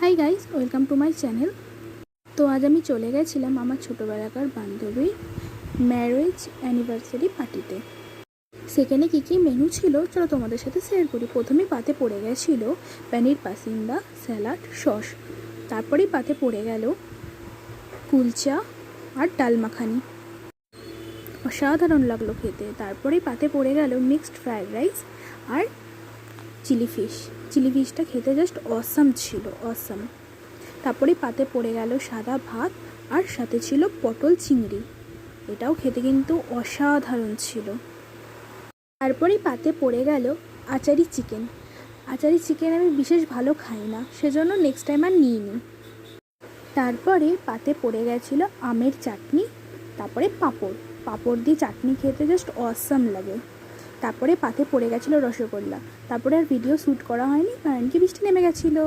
Hi guys, welcome to my channel. তো আজ আমি চলে গেছিলাম আমার ছোটোবেলাকার বান্ধবীর ম্যারেজ অ্যানিভার্সারি পার্টিতে। সেখানে কী কী মেনু ছিল চলো তোমাদের সাথে শেয়ার করি। প্রথমেই পাতে পড়ে গেছিল পনির পাসিন্দা, স্যালাড, সস। তারপরেই পাতে পড়ে গেল কুলচা আর ডাল মাখানি, অসাধারণ লাগলো খেতে। তারপরেই পাতে পড়ে গেল মিক্সড ফ্রায়েড রাইস আর চিলি ফিশটা খেতে জাস্ট অসাম ছিল, অসাম। তারপরে পাতে পড়ে গেল সাদা ভাত আর সাথে ছিল পটল চিংড়ি, এটাও খেতে কিন্তু অসাধারণ ছিল। তারপরে পাতে পড়ে গেল আচারি চিকেন আমি বিশেষ ভালো খাই না, সেজন্য নেক্সট টাইম আর নিইনি। তারপরে পাতে পড়ে গেছিলো আমের চাটনি, তারপরে পাঁপড় দিয়ে চাটনি খেতে জাস্ট অসাম লাগে। তারপরে পাতে পড়ে গেছিলো রসগোল্লা। তারপরে আর ভিডিও শ্যুট করা হয়নি কারণ কি বৃষ্টি নেমে গেছিলো।